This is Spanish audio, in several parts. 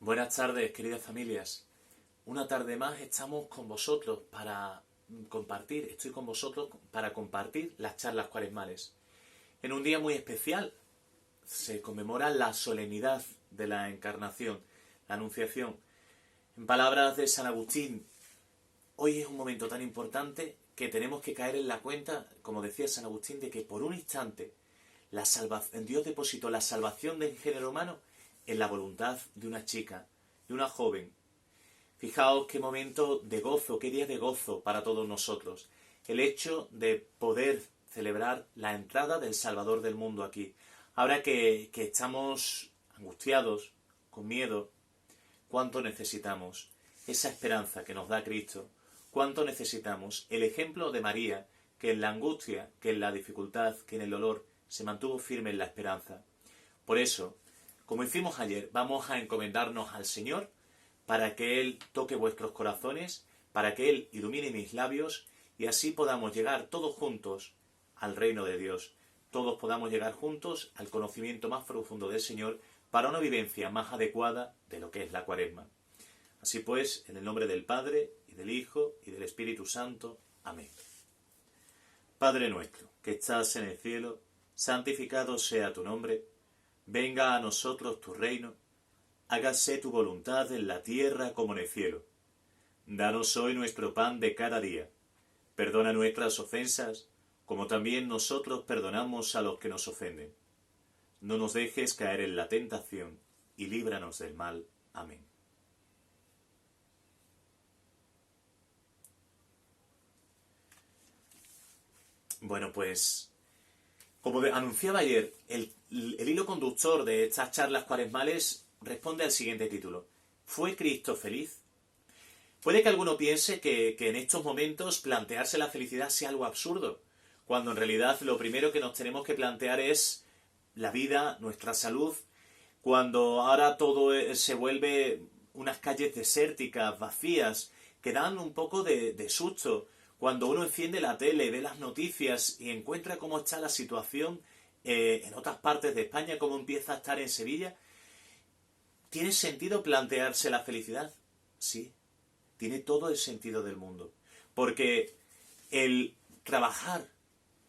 Buenas tardes, queridas familias. Una tarde más estamos con vosotros para compartir, estoy con vosotros para compartir las charlas cuaresmales. En un día muy especial se conmemora la solemnidad de la Encarnación, la Anunciación. En palabras de San Agustín, hoy es un momento tan importante que tenemos que caer en la cuenta, como decía San Agustín, de que por un instante Dios depositó la salvación del género humano en la voluntad de una chica, de una joven. Fijaos qué momento de gozo, qué día de gozo para todos nosotros. El hecho de poder celebrar la entrada del Salvador del mundo aquí. Ahora que estamos angustiados, con miedo, ¿cuánto necesitamos esa esperanza que nos da Cristo? ¿Cuánto necesitamos el ejemplo de María, que en la angustia, que en la dificultad, que en el dolor, se mantuvo firme en la esperanza? Por eso, como hicimos ayer, vamos a encomendarnos al Señor para que Él toque vuestros corazones, para que Él ilumine mis labios y así podamos llegar todos juntos al reino de Dios. Todos podamos llegar juntos al conocimiento más profundo del Señor para una vivencia más adecuada de lo que es la Cuaresma. Así pues, en el nombre del Padre, y del Hijo, y del Espíritu Santo. Amén. Padre nuestro, que estás en el cielo, santificado sea tu nombre. Venga a nosotros tu reino. Hágase tu voluntad en la tierra como en el cielo. Danos hoy nuestro pan de cada día. Perdona nuestras ofensas, como también nosotros perdonamos a los que nos ofenden. No nos dejes caer en la tentación, y líbranos del mal. Amén. Bueno, pues, como anunciaba ayer, el hilo conductor de estas charlas cuaresmales responde al siguiente título. ¿Fue Cristo feliz? Puede que alguno piense que en estos momentos plantearse la felicidad sea algo absurdo, cuando en realidad lo primero que nos tenemos que plantear es la vida, nuestra salud, cuando ahora todo se vuelve unas calles desérticas, vacías, que dan un poco de susto, cuando uno enciende la tele, ve las noticias y encuentra cómo está la situación en otras partes de España, cómo empieza a estar en Sevilla. ¿Tiene sentido plantearse la felicidad? Sí, tiene todo el sentido del mundo. Porque el trabajar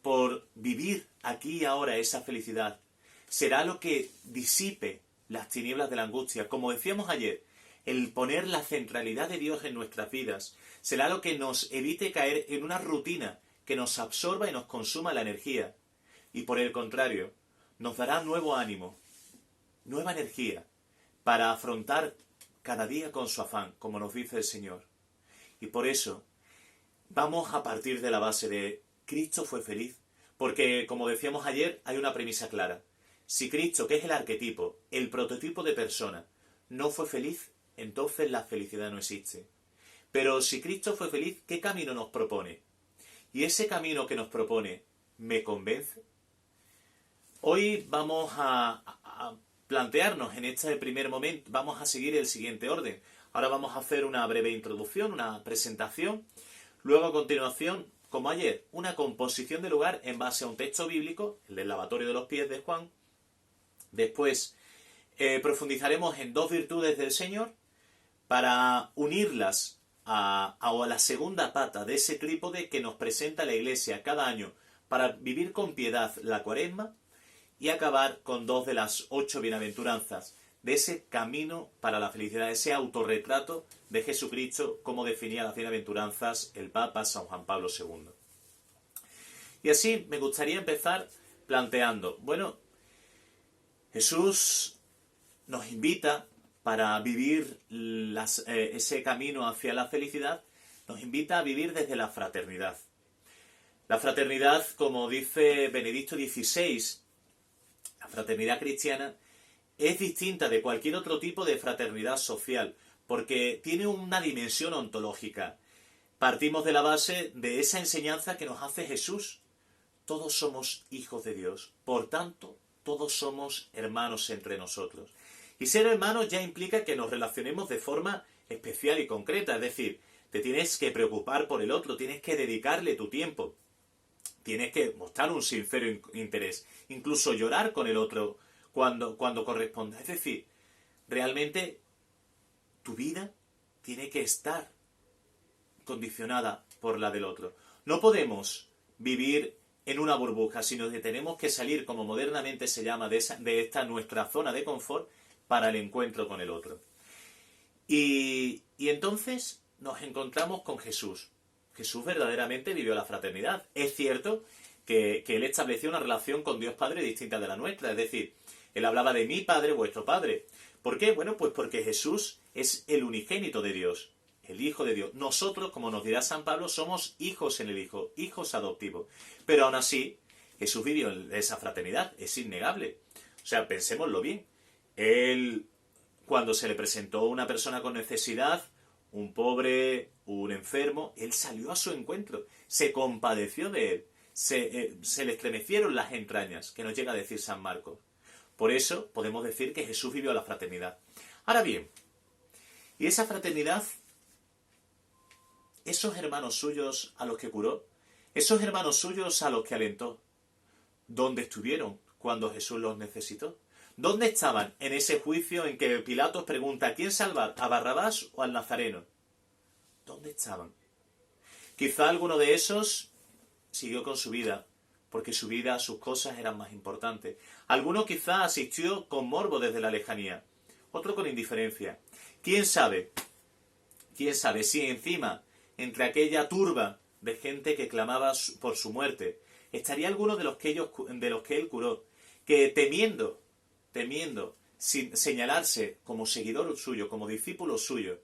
por vivir aquí y ahora esa felicidad será lo que disipe las tinieblas de la angustia. Como decíamos ayer, el poner la centralidad de Dios en nuestras vidas será lo que nos evite caer en una rutina que nos absorba y nos consuma la energía. Y por el contrario, nos dará nuevo ánimo, nueva energía, para afrontar cada día con su afán, como nos dice el Señor. Y por eso, vamos a partir de la base de Cristo fue feliz, porque, como decíamos ayer, hay una premisa clara. Si Cristo, que es el arquetipo, el prototipo de persona, no fue feliz, entonces la felicidad no existe. Pero si Cristo fue feliz, ¿qué camino nos propone? Y ese camino que nos propone, ¿me convence? Hoy vamos a plantearnos en este primer momento, vamos a seguir el siguiente orden. Ahora vamos a hacer una breve introducción, una presentación. Luego, a continuación, como ayer, una composición de lugar en base a un texto bíblico, el del lavatorio de los pies de Juan. Después, profundizaremos en dos virtudes del Señor para unirlas a la segunda pata de ese trípode que nos presenta la Iglesia cada año para vivir con piedad la Cuaresma, y acabar con dos de las 8 bienaventuranzas de ese camino para la felicidad, ese autorretrato de Jesucristo, como definía las bienaventuranzas el Papa San Juan Pablo II. Y así me gustaría empezar planteando, bueno, Jesús nos invita para vivir ese camino hacia la felicidad, nos invita a vivir desde la fraternidad. La fraternidad, como dice Benedicto XVI, la fraternidad cristiana es distinta de cualquier otro tipo de fraternidad social, porque tiene una dimensión ontológica. Partimos de la base de esa enseñanza que nos hace Jesús. Todos somos hijos de Dios, por tanto, todos somos hermanos entre nosotros. Y ser hermanos ya implica que nos relacionemos de forma especial y concreta, es decir, te tienes que preocupar por el otro, tienes que dedicarle tu tiempo, tienes que mostrar un sincero interés, incluso llorar con el otro cuando corresponda. Es decir, realmente tu vida tiene que estar condicionada por la del otro. No podemos vivir en una burbuja, sino que tenemos que salir, como modernamente se llama, de esta nuestra zona de confort para el encuentro con el otro. Y entonces nos encontramos con Jesús. Jesús verdaderamente vivió la fraternidad. Es cierto que él estableció una relación con Dios Padre distinta de la nuestra, es decir, él hablaba de mi Padre, vuestro Padre. ¿Por qué? Bueno, pues porque Jesús es el unigénito de Dios, el Hijo de Dios. Nosotros, como nos dirá San Pablo, somos hijos en el Hijo, hijos adoptivos. Pero aún así, Jesús vivió esa fraternidad, es innegable. O sea, pensémoslo bien. Él, cuando se le presentó una persona con necesidad, un pobre, un enfermo, él salió a su encuentro, se compadeció de él, se le estremecieron las entrañas, que nos llega a decir San Marcos. Por eso podemos decir que Jesús vivió la fraternidad. Ahora bien, y esa fraternidad, esos hermanos suyos a los que curó, esos hermanos suyos a los que alentó, ¿dónde estuvieron cuando Jesús los necesitó? ¿Dónde estaban en ese juicio en que Pilatos pregunta ¿a quién salvar? ¿A Barrabás o al Nazareno? ¿Dónde estaban? Quizá alguno de esos siguió con su vida, porque su vida, sus cosas eran más importantes. Alguno quizá asistió con morbo desde la lejanía, otro con indiferencia. ¿Quién sabe? ¿Quién sabe si encima, entre aquella turba de gente que clamaba por su muerte, estaría alguno de los que él curó, que temiendo sin señalarse como seguidor suyo, como discípulo suyo,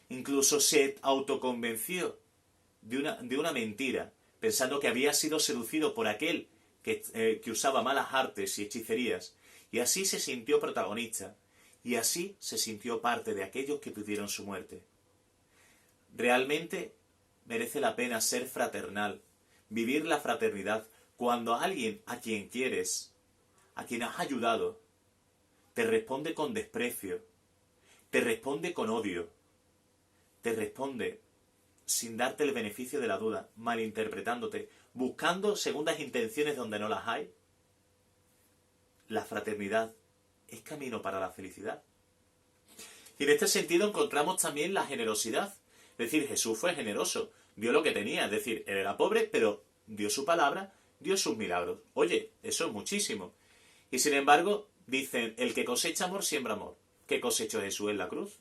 incluso se autoconvenció de una mentira, pensando que había sido seducido por aquel que usaba malas artes y hechicerías, y así se sintió protagonista, y así se sintió parte de aquellos que pidieron su muerte. Realmente merece la pena ser fraternal, vivir la fraternidad, cuando alguien a quien quieres, a quien has ayudado, te responde con desprecio, te responde con odio, te responde sin darte el beneficio de la duda, malinterpretándote, buscando segundas intenciones donde no las hay. La fraternidad es camino para la felicidad. Y en este sentido encontramos también la generosidad. Es decir, Jesús fue generoso, dio lo que tenía, es decir, él era pobre, pero dio su palabra, dio sus milagros. Oye, eso es muchísimo. Y sin embargo, dicen, el que cosecha amor, siembra amor. ¿Qué cosechó Jesús en la cruz?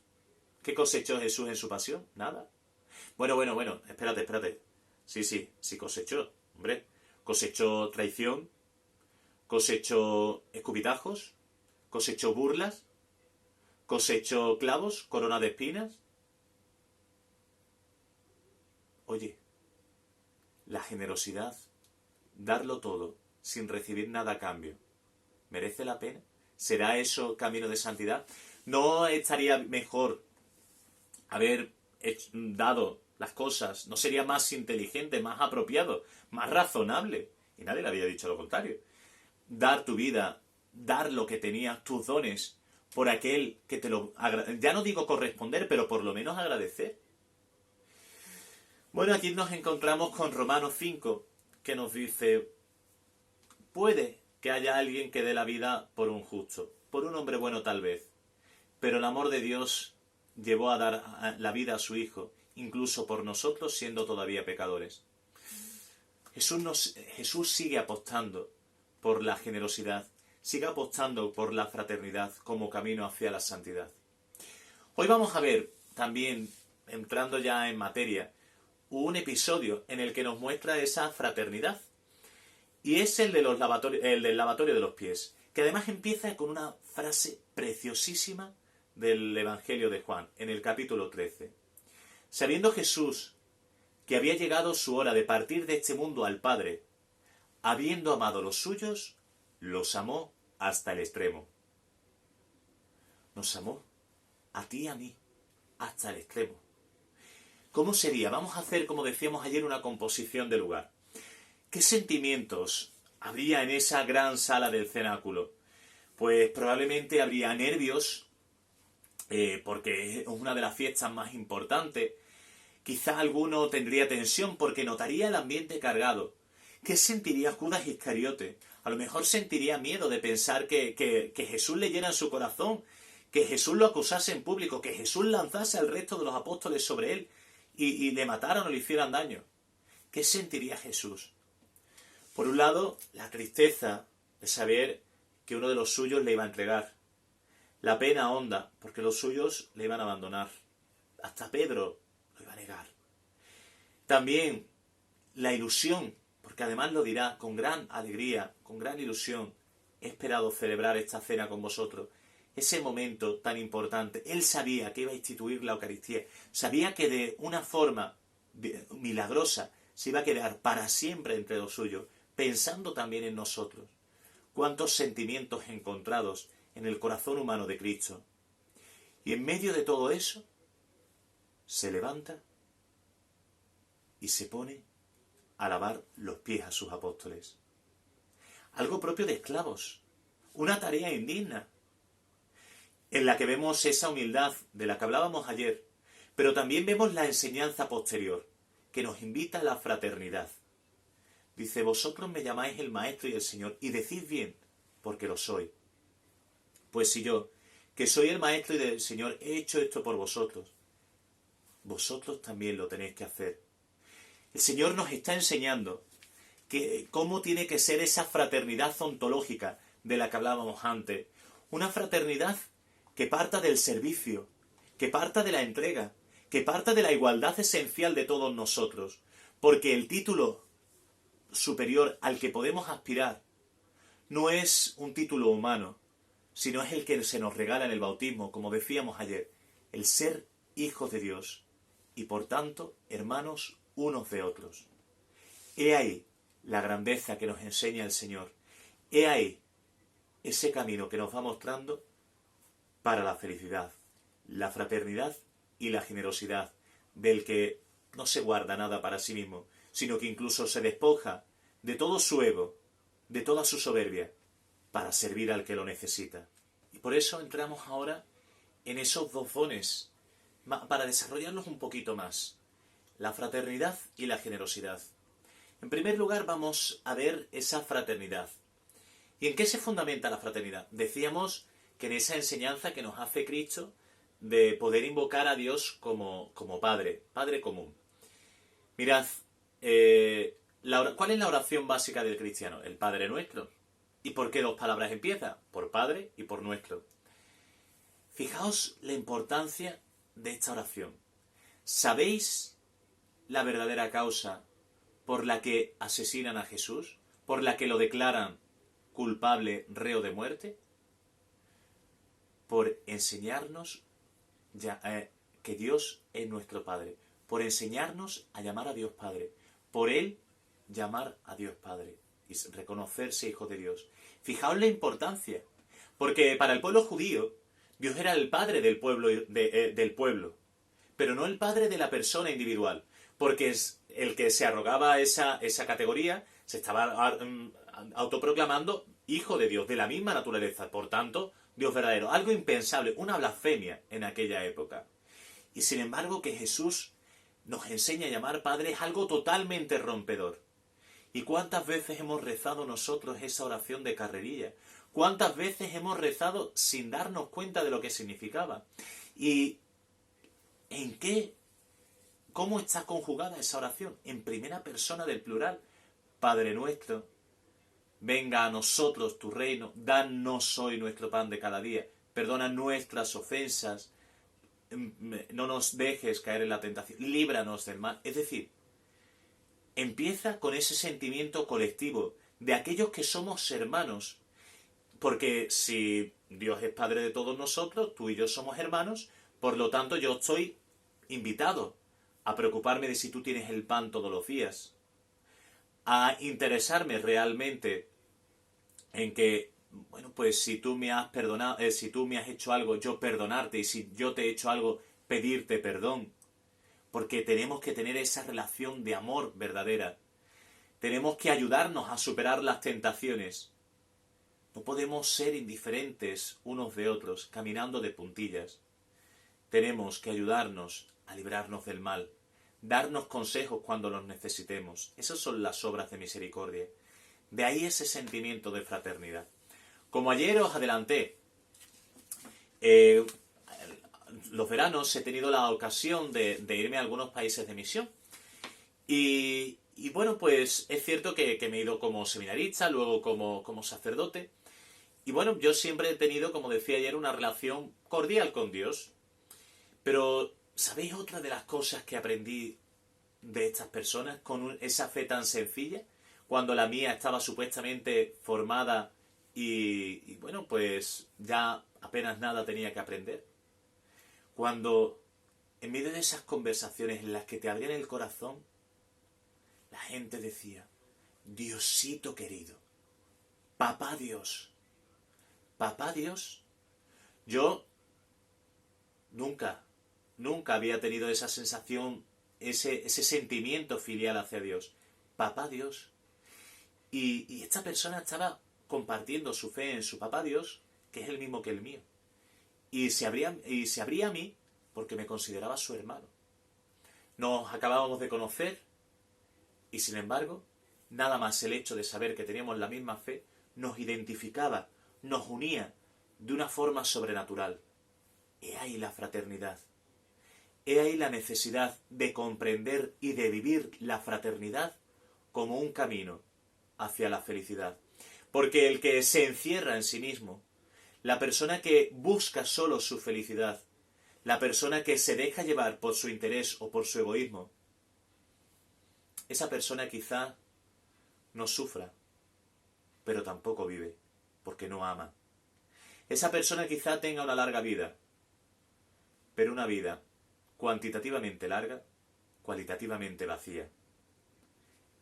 ¿Qué cosechó Jesús en su pasión? Nada. Bueno, espérate. Sí cosechó, hombre. Cosechó traición, cosechó escupitajos, cosechó burlas, cosechó clavos, corona de espinas. Oye, la generosidad, darlo todo sin recibir nada a cambio, ¿merece la pena? ¿Será eso camino de santidad? ¿No estaría mejor haber dado las cosas? ¿No sería más inteligente, más apropiado, más razonable? Y nadie le había dicho lo contrario. Dar tu vida, dar lo que tenías, tus dones, por aquel que te lo... ya no digo corresponder, pero por lo menos agradecer. Bueno, aquí nos encontramos con Romanos 5, que nos dice, puede que haya alguien que dé la vida por un justo, por un hombre bueno tal vez, pero el amor de Dios llevó a dar la vida a su Hijo, incluso por nosotros siendo todavía pecadores. Jesús sigue apostando por la generosidad, sigue apostando por la fraternidad como camino hacia la santidad. Hoy vamos a ver también, entrando ya en materia, un episodio en el que nos muestra esa fraternidad. Y es el del lavatorio de los pies, que además empieza con una frase preciosísima del Evangelio de Juan, en el capítulo 13. Sabiendo Jesús que había llegado su hora de partir de este mundo al Padre, habiendo amado a los suyos, los amó hasta el extremo. Nos amó, a ti y a mí, hasta el extremo. ¿Cómo sería? Vamos a hacer, como decíamos ayer, una composición de lugar. ¿Qué sentimientos habría en esa gran sala del cenáculo? Pues probablemente habría nervios, porque es una de las fiestas más importantes. Quizá alguno tendría tensión porque notaría el ambiente cargado. ¿Qué sentiría Judas Iscariote? A lo mejor sentiría miedo de pensar que Jesús leyera en su corazón que Jesús lo acusase en público, que Jesús lanzase al resto de los apóstoles sobre él y le mataran o le hicieran daño. ¿Qué sentiría Jesús? Por un lado, la tristeza de saber que uno de los suyos le iba a entregar. La pena honda, porque los suyos le iban a abandonar. Hasta Pedro lo iba a negar. También la ilusión, porque además lo dirá con gran alegría, con gran ilusión. He esperado celebrar esta cena con vosotros. Ese momento tan importante. Él sabía que iba a instituir la Eucaristía. Sabía que de una forma milagrosa se iba a quedar para siempre entre los suyos, pensando también en nosotros. Cuántos sentimientos encontrados en el corazón humano de Cristo. Y en medio de todo eso, se levanta y se pone a lavar los pies a sus apóstoles. Algo propio de esclavos, una tarea indigna, en la que vemos esa humildad de la que hablábamos ayer, pero también vemos la enseñanza posterior, que nos invita a la fraternidad. Dice, vosotros me llamáis el Maestro y el Señor, y decid bien, porque lo soy. Pues si yo, que soy el Maestro y el Señor, he hecho esto por vosotros, vosotros también lo tenéis que hacer. El Señor nos está enseñando cómo tiene que ser esa fraternidad ontológica de la que hablábamos antes. Una fraternidad que parta del servicio, que parta de la entrega, que parta de la igualdad esencial de todos nosotros. Porque el título superior al que podemos aspirar no es un título humano, sino es el que se nos regala en el bautismo, como decíamos ayer, el ser hijos de Dios y por tanto hermanos unos de otros. He ahí la grandeza que nos enseña el Señor. He ahí ese camino que nos va mostrando para la felicidad, la fraternidad y la generosidad, del que no se guarda nada para sí mismo, sino que incluso se despoja de todo su ego, de toda su soberbia, para servir al que lo necesita. Y por eso entramos ahora en esos dos dones, para desarrollarlos un poquito más, la fraternidad y la generosidad. En primer lugar vamos a ver esa fraternidad. ¿Y en qué se fundamenta la fraternidad? Decíamos que en esa enseñanza que nos hace Cristo de poder invocar a Dios como Padre, Padre común. Mirad, ¿cuál es la oración básica del cristiano? El Padre Nuestro. ¿Y por qué dos palabras empiezan? Por Padre y por Nuestro. Fijaos la importancia de esta oración. ¿Sabéis la verdadera causa por la que asesinan a Jesús? ¿Por la que lo declaran culpable, reo de muerte? Por enseñarnos que Dios es nuestro Padre. Por enseñarnos a llamar a Dios Padre. Por Él llamar a Dios Padre y reconocerse hijo de Dios. Fijaos la importancia, porque para el pueblo judío Dios era el Padre del pueblo, pero no el Padre de la persona individual, porque es el que se arrogaba esa categoría, se estaba autoproclamando hijo de Dios, de la misma naturaleza, por tanto, Dios verdadero. Algo impensable, una blasfemia en aquella época. Y sin embargo que Jesús nos enseña a llamar Padre es algo totalmente rompedor. ¿Y cuántas veces hemos rezado nosotros esa oración de carrerilla? ¿Cuántas veces hemos rezado sin darnos cuenta de lo que significaba? ¿Y cómo está conjugada esa oración? En primera persona del plural. Padre nuestro, venga a nosotros tu reino, danos hoy nuestro pan de cada día, perdona nuestras ofensas, no nos dejes caer en la tentación, líbranos del mal. Es decir, empieza con ese sentimiento colectivo de aquellos que somos hermanos, porque si Dios es Padre de todos nosotros, tú y yo somos hermanos, por lo tanto yo estoy invitado a preocuparme de si tú tienes el pan todos los días, a interesarme realmente en que, bueno, pues si tú me has perdonado, si tú me has hecho algo, yo perdonarte, y si yo te he hecho algo, pedirte perdón. Porque tenemos que tener esa relación de amor verdadera. Tenemos que ayudarnos a superar las tentaciones. No podemos ser indiferentes unos de otros, caminando de puntillas. Tenemos que ayudarnos a librarnos del mal, darnos consejos cuando los necesitemos. Esas son las obras de misericordia. De ahí ese sentimiento de fraternidad. Como ayer os adelanté, Eh, los veranos he tenido la ocasión de irme a algunos países de misión. Y bueno, pues es cierto que me he ido como seminarista, luego como sacerdote. Y bueno, yo siempre he tenido, como decía ayer, una relación cordial con Dios. Pero, ¿sabéis otra de las cosas que aprendí de estas personas con esa fe tan sencilla? Cuando la mía estaba supuestamente formada y bueno, pues ya apenas nada tenía que aprender. Cuando, en medio de esas conversaciones en las que te abrían el corazón, la gente decía, Diosito querido, papá Dios, papá Dios. Yo nunca había tenido esa sensación, ese sentimiento filial hacia Dios. Papá Dios. Y esta persona estaba compartiendo su fe en su papá Dios, que es el mismo que el mío. Y se abría a mí porque me consideraba su hermano. Nos acabábamos de conocer y sin embargo, nada más el hecho de saber que teníamos la misma fe nos identificaba, nos unía de una forma sobrenatural. He ahí la fraternidad. He ahí la necesidad de comprender y de vivir la fraternidad como un camino hacia la felicidad. Porque el que se encierra en sí mismo, la persona que busca solo su felicidad, la persona que se deja llevar por su interés o por su egoísmo, esa persona quizá no sufra, pero tampoco vive, porque no ama. Esa persona quizá tenga una larga vida, pero una vida cuantitativamente larga, cualitativamente vacía.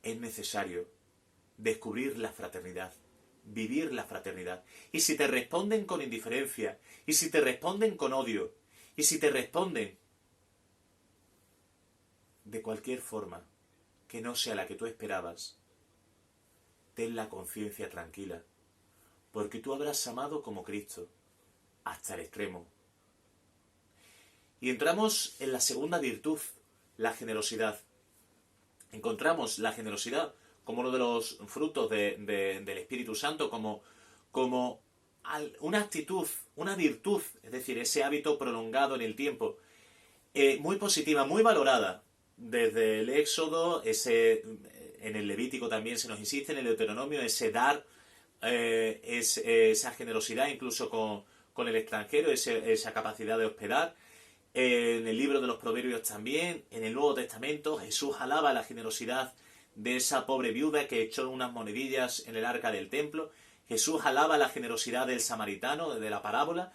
Es necesario descubrir la fraternidad, vivir la fraternidad. Y si te responden con indiferencia, y si te responden con odio, y si te responden de cualquier forma que no sea la que tú esperabas, ten la conciencia tranquila, porque tú habrás amado como Cristo, hasta el extremo. Y entramos en la segunda virtud, la generosidad. Encontramos la generosidad como uno de los frutos del Espíritu Santo, como una actitud, una virtud, es decir, ese hábito prolongado en el tiempo, muy positiva, muy valorada. Desde el Éxodo, en el Levítico también se nos insiste, en el Deuteronomio, ese dar, esa generosidad incluso con el extranjero, esa capacidad de hospedar. En el libro de los Proverbios también, en el Nuevo Testamento, Jesús alaba la generosidad de esa pobre viuda que echó unas monedillas en el arca del templo. Jesús alaba la generosidad del samaritano, de la parábola,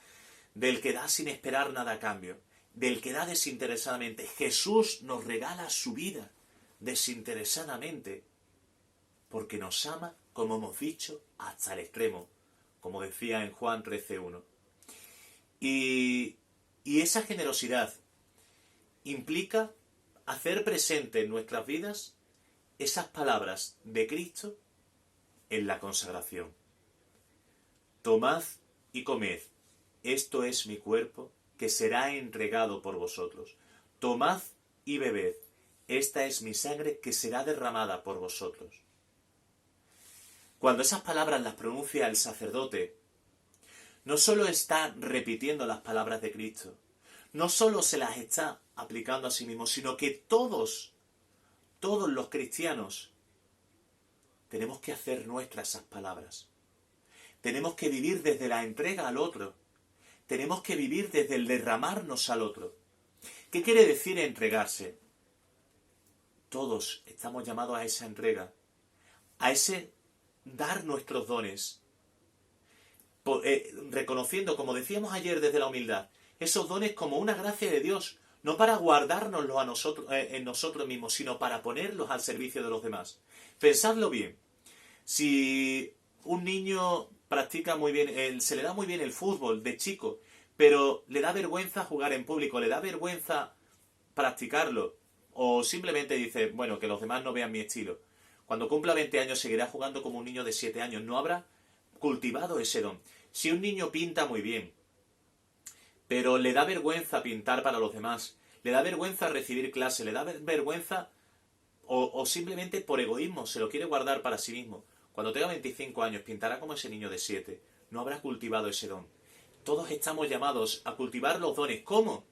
del que da sin esperar nada a cambio, del que da desinteresadamente. Jesús nos regala su vida desinteresadamente, porque nos ama, como hemos dicho, hasta el extremo, como decía en Juan 13:1. Y esa generosidad implica hacer presente en nuestras vidas esas palabras de Cristo en la consagración. Tomad y comed, esto es mi cuerpo, que será entregado por vosotros. Tomad y bebed, esta es mi sangre, que será derramada por vosotros. Cuando esas palabras las pronuncia el sacerdote, no solo está repitiendo las palabras de Cristo, no solo se las está aplicando a sí mismo, sino que todos los cristianos tenemos que hacer nuestras esas palabras. Tenemos que vivir desde la entrega al otro. Tenemos que vivir desde el derramarnos al otro. ¿Qué quiere decir entregarse? Todos estamos llamados a esa entrega, a ese dar nuestros dones, reconociendo, como decíamos ayer, desde la humildad, esos dones como una gracia de Dios, no para guardárnoslos a nosotros, en nosotros mismos, sino para ponerlos al servicio de los demás. Pensadlo bien. Si un niño practica muy bien, se le da muy bien el fútbol de chico, pero le da vergüenza jugar en público, le da vergüenza practicarlo, o simplemente dice, bueno, que los demás no vean mi estilo. Cuando cumpla 20 años seguirá jugando como un niño de 7 años, no habrá cultivado ese don. Si un niño pinta muy bien, pero le da vergüenza pintar para los demás, le da vergüenza recibir clase, le da vergüenza o simplemente por egoísmo se lo quiere guardar para sí mismo, cuando tenga 25 años pintará como ese niño de 7, no habrá cultivado ese don. Todos estamos llamados a cultivar los dones. ¿Cómo?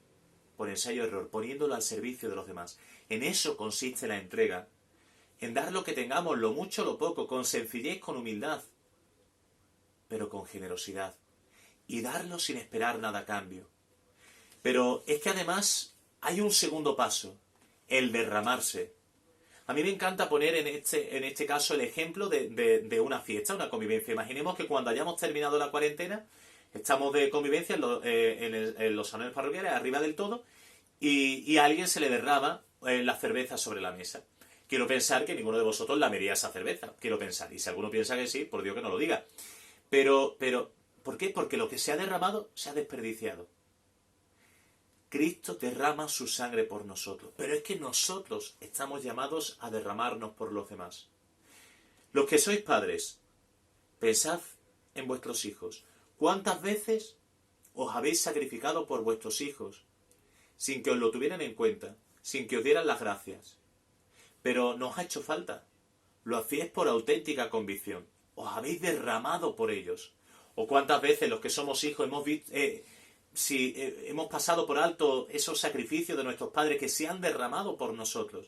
Por ensayo-error, poniéndolo al servicio de los demás. En eso consiste la entrega. En dar lo que tengamos, lo mucho o lo poco, con sencillez, con humildad, pero con generosidad. Y darlo sin esperar nada a cambio. Pero es que además hay un segundo paso, el derramarse. A mí me encanta poner en este caso el ejemplo de una fiesta, una convivencia. Imaginemos que cuando hayamos terminado la cuarentena, estamos de convivencia en los salones parroquiales, arriba del todo, y a alguien se le derrama la cerveza sobre la mesa. Quiero pensar que ninguno de vosotros lamería esa cerveza. Quiero pensar. Y si alguno piensa que sí, por Dios que no lo diga. Pero, ¿por qué? Porque lo que se ha derramado se ha desperdiciado. Cristo derrama su sangre por nosotros. Pero es que nosotros estamos llamados a derramarnos por los demás. Los que sois padres, pensad en vuestros hijos. ¿Cuántas veces os habéis sacrificado por vuestros hijos sin que os lo tuvieran en cuenta, sin que os dieran las gracias? Pero no os ha hecho falta. Lo hacéis por auténtica convicción. Os habéis derramado por ellos. ¿O cuántas veces los que somos hijos hemos visto... hemos pasado por alto esos sacrificios de nuestros padres que se han derramado por nosotros?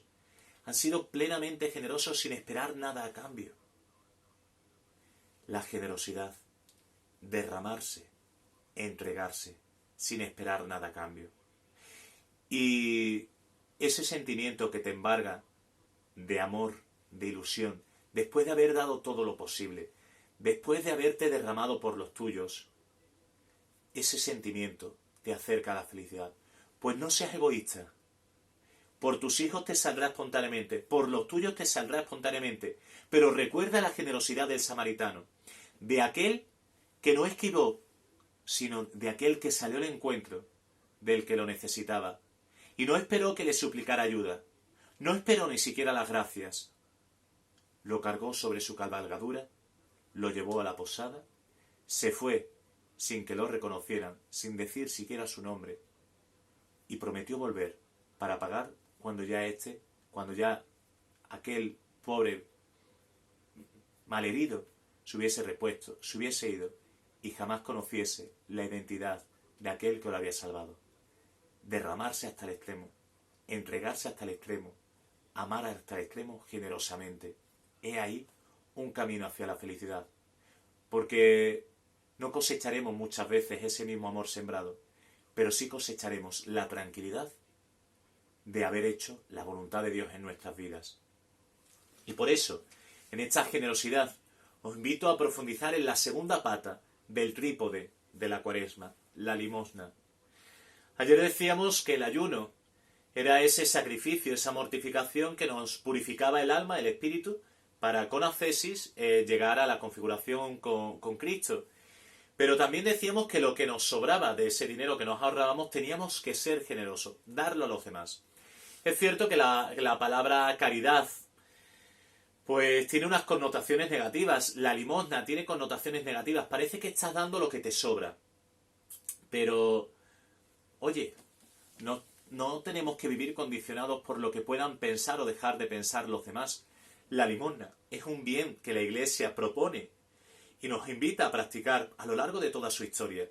Han sido plenamente generosos sin esperar nada a cambio. La generosidad, derramarse, entregarse, sin esperar nada a cambio. Y ese sentimiento que te embarga de amor, de ilusión, después de haber dado todo lo posible, después de haberte derramado por los tuyos, ese sentimiento te acerca a la felicidad. Pues no seas egoísta. Por tus hijos te saldrá espontáneamente, por los tuyos te saldrá espontáneamente, pero recuerda la generosidad del samaritano, de aquel que no esquivó, sino de aquel que salió al encuentro del que lo necesitaba, y no esperó que le suplicara ayuda, no esperó ni siquiera las gracias, lo cargó sobre su cabalgadura, lo llevó a la posada, se fue sin que lo reconocieran, sin decir siquiera su nombre, y prometió volver para pagar cuando ya aquel pobre malherido se hubiese repuesto, se hubiese ido y jamás conociese la identidad de aquel que lo había salvado. Derramarse hasta el extremo, entregarse hasta el extremo, amar hasta el extremo generosamente. He ahí un camino hacia la felicidad. Porque no cosecharemos muchas veces ese mismo amor sembrado, pero sí cosecharemos la tranquilidad de haber hecho la voluntad de Dios en nuestras vidas. Y por eso, en esta generosidad, os invito a profundizar en la segunda pata del trípode de la Cuaresma, la limosna. Ayer decíamos que el ayuno era ese sacrificio, esa mortificación que nos purificaba el alma, el espíritu, para con ascesis llegar a la configuración con Cristo. Pero también decíamos que lo que nos sobraba de ese dinero que nos ahorrábamos teníamos que ser generosos, darlo a los demás. Es cierto que la palabra caridad pues tiene unas connotaciones negativas. La limosna tiene connotaciones negativas. Parece que estás dando lo que te sobra. Pero, oye, no tenemos que vivir condicionados por lo que puedan pensar o dejar de pensar los demás. La limosna es un bien que la Iglesia propone y nos invita a practicar a lo largo de toda su historia.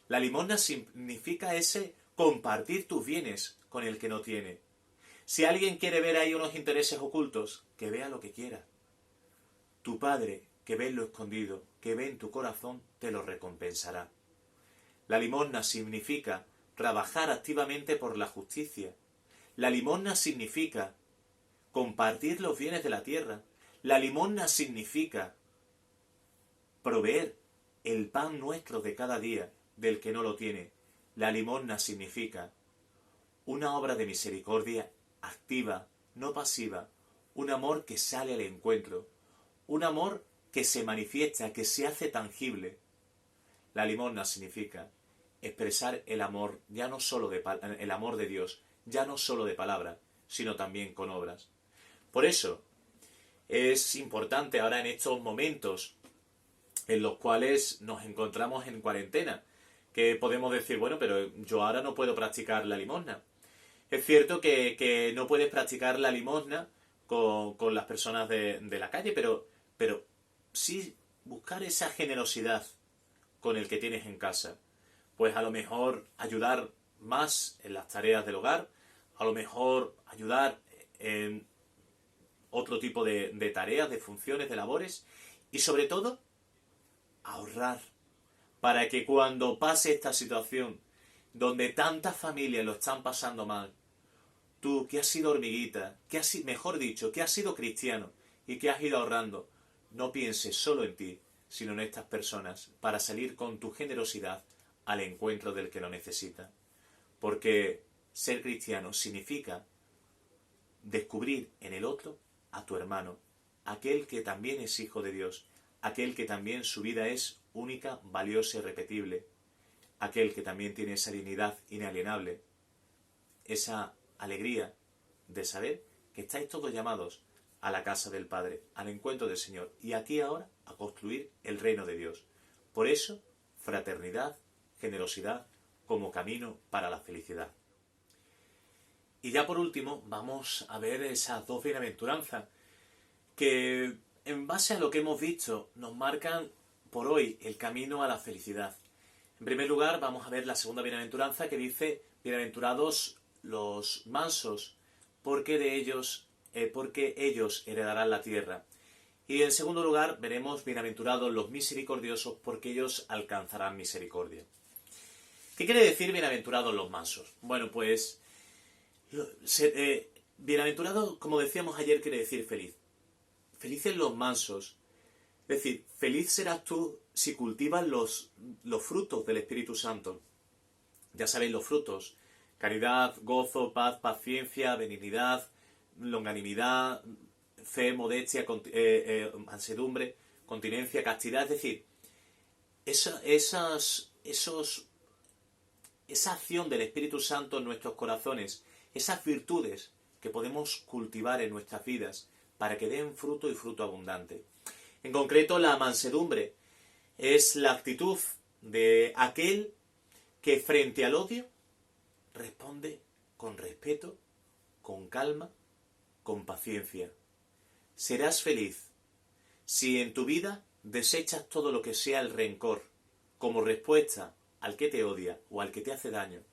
La limosna significa ese compartir tus bienes con el que no tiene. Si alguien quiere ver ahí unos intereses ocultos, que vea lo que quiera. Tu Padre, que ve en lo escondido, que ve en tu corazón, te lo recompensará. La limosna significa trabajar activamente por la justicia. La limosna significa compartir los bienes de la tierra. La limosna significa proveer el pan nuestro de cada día del que no lo tiene. La limosna significa una obra de misericordia activa, no pasiva, un amor que sale al encuentro, un amor que se manifiesta, que se hace tangible. La limosna significa expresar el amor, ya no solo el amor de Dios, ya no solo de palabra, sino también con obras. Por eso es importante ahora en estos momentos en los cuales nos encontramos en cuarentena, que podemos decir, bueno, pero yo ahora no puedo practicar la limosna. Es cierto que no puedes practicar la limosna con las personas de la calle, pero sí buscar esa generosidad con el que tienes en casa. pues a lo mejor ayudar más en las tareas del hogar, a lo mejor ayudar en otro tipo de tareas, de funciones, de labores, y sobre todo ahorrar, para que cuando pase esta situación donde tantas familias lo están pasando mal, tú que has sido hormiguita, mejor dicho, que has sido cristiano y que has ido ahorrando, no pienses solo en ti, sino en estas personas, para salir con tu generosidad al encuentro del que lo necesita. Porque ser cristiano significa descubrir en el otro a tu hermano, aquel que también es hijo de Dios, aquel que también su vida es única, valiosa y repetible, aquel que también tiene esa dignidad inalienable, esa alegría de saber que estáis todos llamados a la casa del Padre, al encuentro del Señor, y aquí ahora a construir el reino de Dios. Por eso, fraternidad, generosidad como camino para la felicidad. Y ya por último, vamos a ver esas dos bienaventuranzas que, en base a lo que hemos visto, nos marcan por hoy el camino a la felicidad. En primer lugar, vamos a ver la segunda bienaventuranza que dice: bienaventurados los mansos, porque ellos heredarán la tierra. Y en segundo lugar, veremos: bienaventurados los misericordiosos, porque ellos alcanzarán misericordia. ¿Qué quiere decir bienaventurados los mansos? Bueno, pues bienaventurado, como decíamos ayer, quiere decir feliz. Felices los mansos. Es decir, feliz serás tú si cultivas los frutos del Espíritu Santo. Ya sabéis los frutos: caridad, gozo, paz, paciencia, benignidad, longanimidad, fe, modestia, mansedumbre, continencia, castidad. Es decir, esa acción del Espíritu Santo en nuestros corazones, esas virtudes que podemos cultivar en nuestras vidas para que den fruto y fruto abundante. En concreto, la mansedumbre es la actitud de aquel que frente al odio responde con respeto, con calma, con paciencia. Serás feliz si en tu vida desechas todo lo que sea el rencor como respuesta al que te odia o al que te hace daño,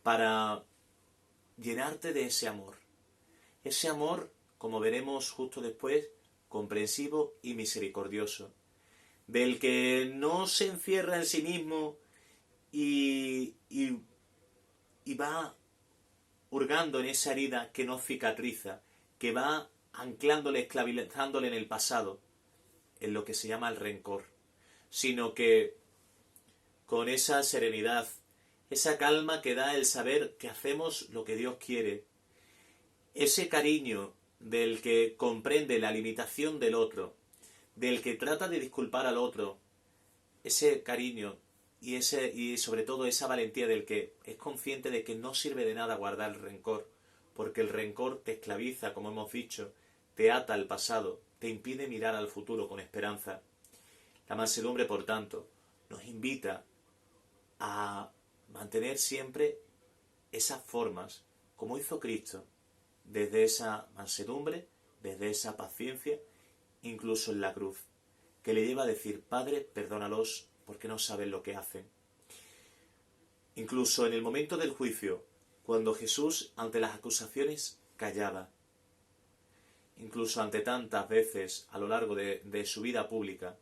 para llenarte de ese amor. Ese amor, como veremos justo después, comprensivo y misericordioso, del que no se encierra en sí mismo y va hurgando en esa herida que no cicatriza, que va anclándole, esclavizándole en el pasado, en lo que se llama el rencor, sino que con esa serenidad, esa calma que da el saber que hacemos lo que Dios quiere, ese cariño del que comprende la limitación del otro, del que trata de disculpar al otro, ese cariño y sobre todo esa valentía del que es consciente de que no sirve de nada guardar el rencor, porque el rencor te esclaviza, como hemos dicho, te ata al pasado, te impide mirar al futuro con esperanza. La mansedumbre, por tanto, nos invita a mantener siempre esas formas, como hizo Cristo, desde esa mansedumbre, desde esa paciencia, incluso en la cruz, que le lleva a decir: Padre, perdónalos porque no saben lo que hacen. Incluso en el momento del juicio, cuando Jesús, ante las acusaciones, callaba. Incluso ante tantas veces a lo largo de su vida pública,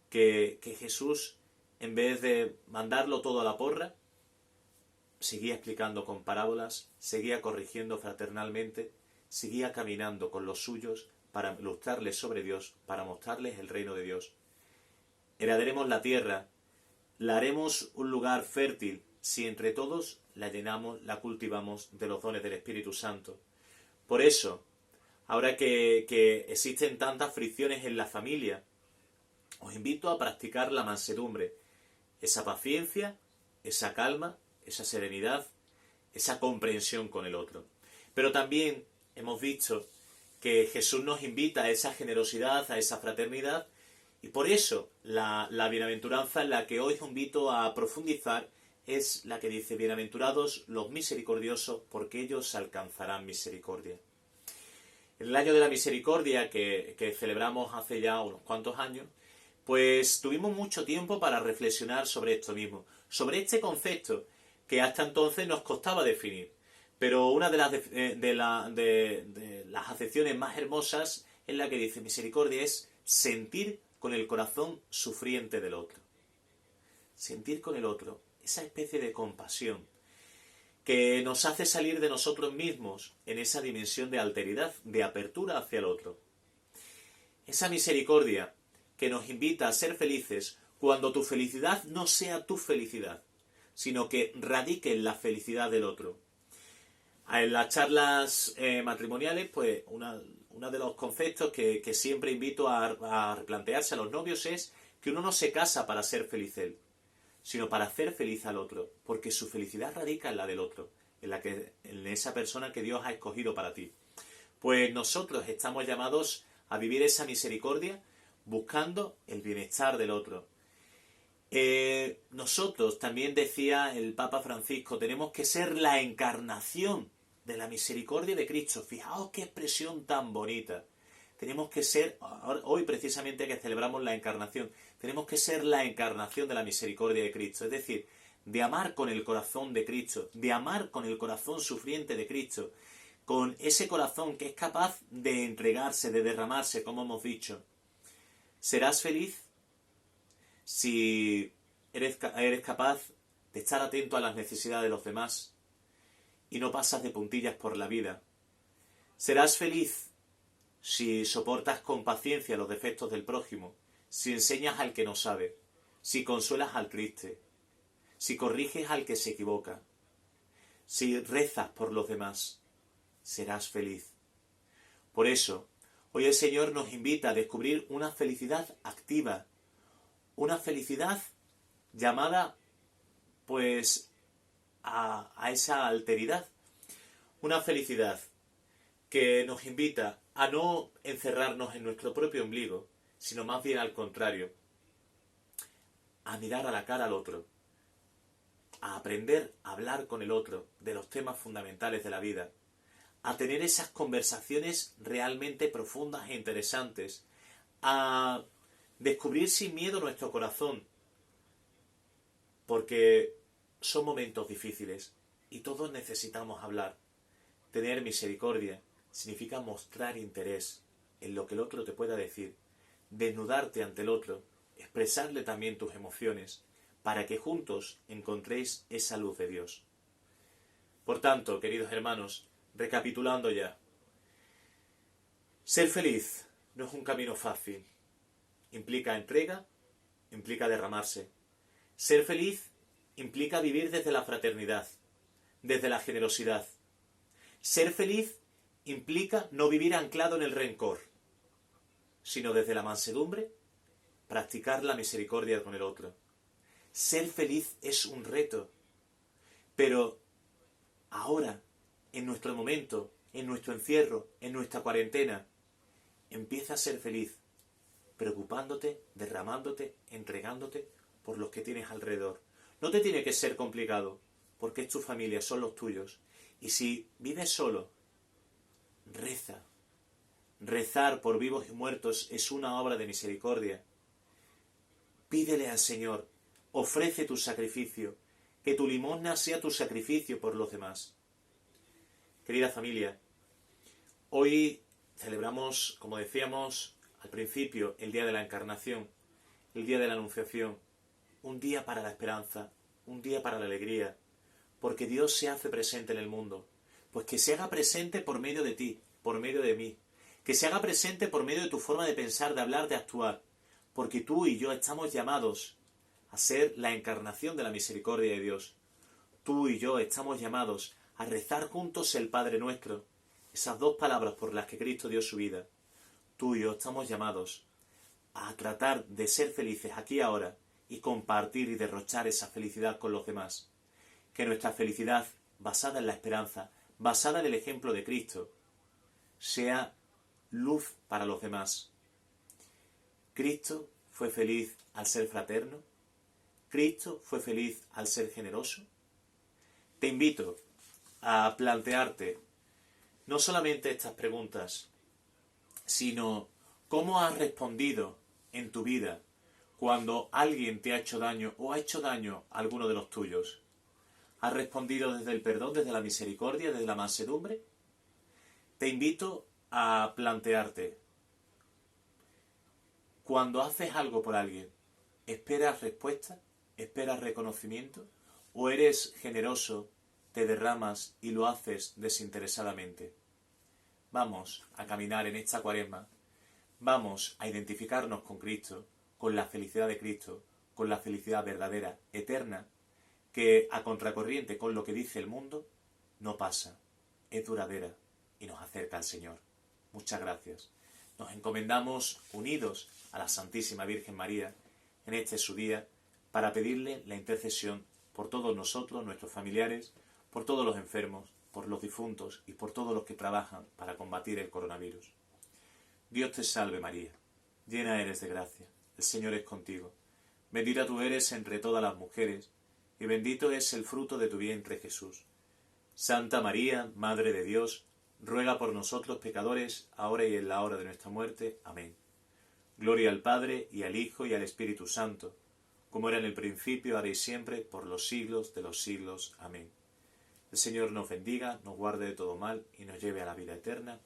que Jesús, en vez de mandarlo todo a la porra, seguía explicando con parábolas, seguía corrigiendo fraternalmente, seguía caminando con los suyos para ilustrarles sobre Dios, para mostrarles el reino de Dios. Heredaremos la tierra, la haremos un lugar fértil si entre todos la llenamos, la cultivamos de los dones del Espíritu Santo. Por eso, ahora que existen tantas fricciones en la familia, os invito a practicar la mansedumbre, esa paciencia, esa calma, esa serenidad, esa comprensión con el otro. Pero también hemos visto que Jesús nos invita a esa generosidad, a esa fraternidad, y por eso la bienaventuranza en la que hoy os invito a profundizar es la que dice: bienaventurados los misericordiosos, porque ellos alcanzarán misericordia. En el año de la misericordia que celebramos hace ya unos cuantos años, pues tuvimos mucho tiempo para reflexionar sobre esto mismo, sobre este concepto que hasta entonces nos costaba definir. Pero una de las acepciones más hermosas es la que dice misericordia es sentir con el corazón sufriente del otro. Sentir con el otro, esa especie de compasión que nos hace salir de nosotros mismos en esa dimensión de alteridad, de apertura hacia el otro. Esa misericordia que nos invita a ser felices cuando tu felicidad no sea tu felicidad, sino que radique en la felicidad del otro. En las charlas matrimoniales, pues uno de los conceptos que siempre invito a replantearse a los novios es que uno no se casa para ser feliz él, sino para hacer feliz al otro, porque su felicidad radica en la del otro, en esa persona que Dios ha escogido para ti. Pues nosotros estamos llamados a vivir esa misericordia buscando el bienestar del otro. Nosotros, también decía el Papa Francisco, tenemos que ser la encarnación de la misericordia de Cristo. Fijaos qué expresión tan bonita. Tenemos que ser, hoy precisamente que celebramos la encarnación, tenemos que ser la encarnación de la misericordia de Cristo. Es decir, de amar con el corazón de Cristo, de amar con el corazón sufriente de Cristo, con ese corazón que es capaz de entregarse, de derramarse, como hemos dicho. ¿Serás feliz si eres capaz de estar atento a las necesidades de los demás y no pasas de puntillas por la vida? ¿Serás feliz si soportas con paciencia los defectos del prójimo, si enseñas al que no sabe, si consuelas al triste, si corriges al que se equivoca, si rezas por los demás? Serás feliz. Por eso, hoy el Señor nos invita a descubrir una felicidad activa, una felicidad llamada, pues, a esa alteridad. Una felicidad que nos invita a no encerrarnos en nuestro propio ombligo, sino más bien al contrario, a mirar a la cara al otro, a aprender a hablar con el otro de los temas fundamentales de la vida, a tener esas conversaciones realmente profundas e interesantes, a descubrir sin miedo nuestro corazón, porque son momentos difíciles y todos necesitamos hablar. Tener misericordia significa mostrar interés en lo que el otro te pueda decir, desnudarte ante el otro, expresarle también tus emociones, para que juntos encontréis esa luz de Dios. Por tanto, queridos hermanos, recapitulando ya, ser feliz no es un camino fácil. Implica entrega, implica derramarse. Ser feliz implica vivir desde la fraternidad, desde la generosidad. Ser feliz implica no vivir anclado en el rencor, sino desde la mansedumbre, practicar la misericordia con el otro. Ser feliz es un reto, pero ahora, en nuestro momento, en nuestro encierro, en nuestra cuarentena, empieza a ser feliz, preocupándote, derramándote, entregándote por los que tienes alrededor. No te tiene que ser complicado, porque es tu familia, son los tuyos. Y si vives solo, reza. Rezar por vivos y muertos es una obra de misericordia. Pídele al Señor, ofrece tu sacrificio, que tu limosna sea tu sacrificio por los demás. Querida familia, hoy celebramos, como decíamos al principio, el día de la Encarnación, el día de la Anunciación, un día para la esperanza, un día para la alegría, porque Dios se hace presente en el mundo. Pues que se haga presente por medio de ti, por medio de mí, que se haga presente por medio de tu forma de pensar, de hablar, de actuar, porque tú y yo estamos llamados a ser la encarnación de la misericordia de Dios. Tú y yo estamos llamados a rezar juntos el Padre Nuestro, esas dos palabras por las que Cristo dio su vida. Tú y yo estamos llamados a tratar de ser felices aquí y ahora y compartir y derrochar esa felicidad con los demás. Que nuestra felicidad, basada en la esperanza, basada en el ejemplo de Cristo, sea luz para los demás. Cristo fue feliz al ser fraterno. Cristo fue feliz al ser generoso. Te invito a plantearte no solamente estas preguntas, sino cómo has respondido en tu vida Cuando alguien te ha hecho daño o ha hecho daño a alguno de los tuyos, ¿has respondido desde el perdón, desde la misericordia, desde la mansedumbre? Te invito a plantearte, cuando haces algo por alguien, ¿esperas respuesta? ¿Esperas reconocimiento? ¿O eres generoso, te derramas y lo haces desinteresadamente? Vamos a caminar en esta Cuaresma. Vamos a identificarnos con Cristo, con la felicidad de Cristo, con la felicidad verdadera, eterna, que a contracorriente con lo que dice el mundo, no pasa, es duradera y nos acerca al Señor. Muchas gracias. Nos encomendamos unidos a la Santísima Virgen María en este su día para pedirle la intercesión por todos nosotros, nuestros familiares, por todos los enfermos, por los difuntos y por todos los que trabajan para combatir el coronavirus. Dios te salve María, llena eres de gracia, el Señor es contigo. Bendita tú eres entre todas las mujeres, y bendito es el fruto de tu vientre Jesús. Santa María, Madre de Dios, ruega por nosotros pecadores, ahora y en la hora de nuestra muerte. Amén. Gloria al Padre, y al Hijo, y al Espíritu Santo, como era en el principio, ahora y siempre, por los siglos de los siglos. Amén. El Señor nos bendiga, nos guarde de todo mal, y nos lleve a la vida eterna.